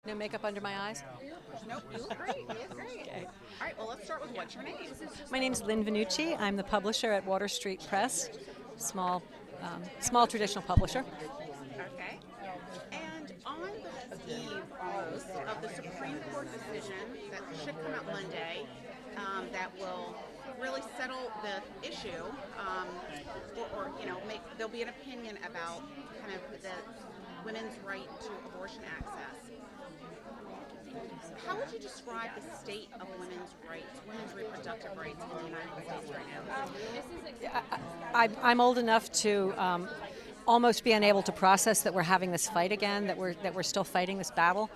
No makeup under my eyes? Nope, you look great. You look great. Okay. All right, well, let's start with what's your name? My name's Lynn Vannucci. I'm the publisher at Water Street Press, small traditional publisher. Okay. And on the eve almost of the Supreme Court decision that should come out Monday, that will really settle the issue, or there'll be an opinion about kind of the women's right to abortion access. How would you describe the state of women's rights, women's reproductive rights in the United States right now? I'm old enough to almost be unable to process that we're having this fight again, that we're still fighting this battle.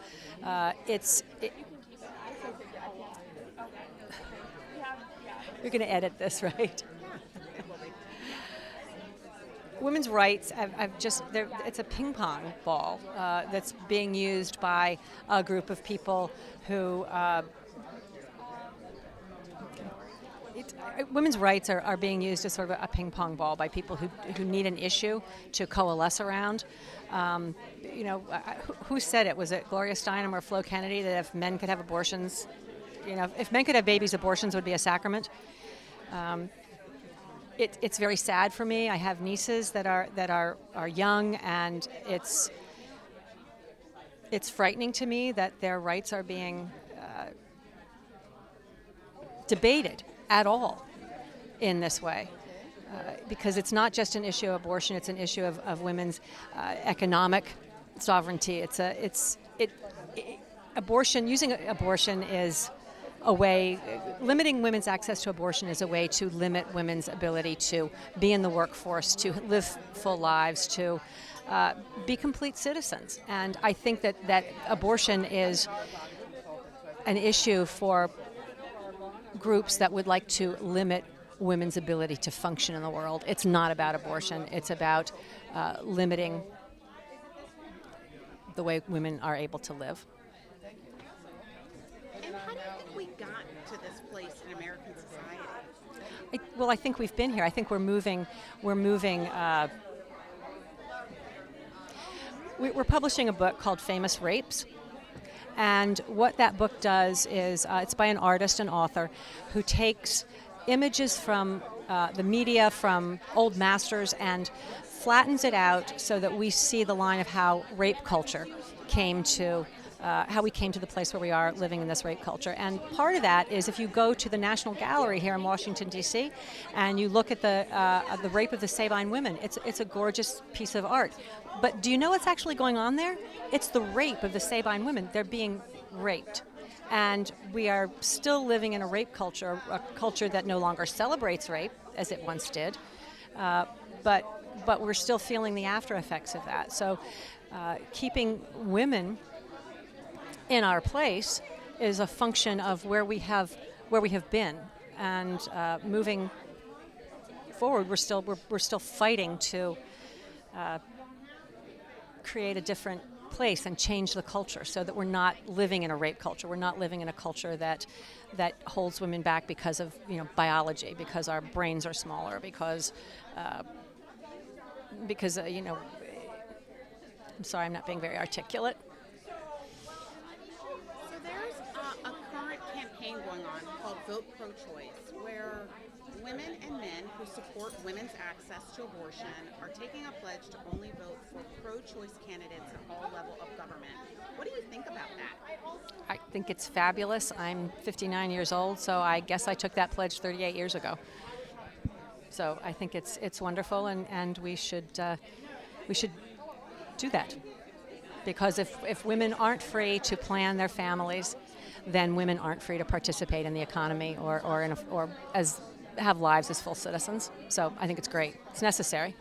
You're going to edit this, right? Women's rights, it's a ping pong ball that's being used by a group of people who, women's rights are being used as sort of a ping pong ball by people who need an issue to coalesce around. Who said it? Was it Gloria Steinem or Flo Kennedy that if men could have abortions, if men could have babies, abortions would be a sacrament? It's very sad for me. I have nieces that are young, and it's frightening to me that their rights are being debated at all in this way. Because it's not just an issue of abortion; it's an issue of women's economic sovereignty. Using abortion is a way, limiting women's access to abortion is a way to limit women's ability to be in the workforce, to live full lives, to be complete citizens. And I think that abortion is an issue for groups that would like to limit women's ability to function in the world. It's not about abortion. It's about limiting the way women are able to live. And how do you think we got to this place in American society? I think we've been here. I think we're moving. We're publishing a book called Famous Rapes. And what that book does is, it's by an artist and author who takes images from the media, from old masters, and flattens it out so that we see the line of how rape culture came to how we came to the place where we are living in this rape culture. And part of that is if you go to the National Gallery here in Washington, D.C., and you look at the rape of the Sabine women, it's a gorgeous piece of art. But do you know what's actually going on there? It's the rape of the Sabine women. They're being raped. And we are still living in a rape culture, a culture that no longer celebrates rape, as it once did, but we're still feeling the after effects of that. So keeping women in our place is a function of where we have been, and moving forward, we're still fighting to create a different place and change the culture so that we're not living in a rape culture. We're not living in a culture that holds women back because of biology, because our brains are smaller, because I'm sorry, I'm not being very articulate. A current campaign going on called Vote Pro-Choice, where women and men who support women's access to abortion are taking a pledge to only vote for pro-choice candidates at all levels of government. What do you think about that? I think it's fabulous. I'm 59 years old, so I guess I took that pledge 38 years ago. So I think it's wonderful, and we should do that. Because if women aren't free to plan their families, then women aren't free to participate in the economy or have lives as full citizens. So I think it's great. It's necessary.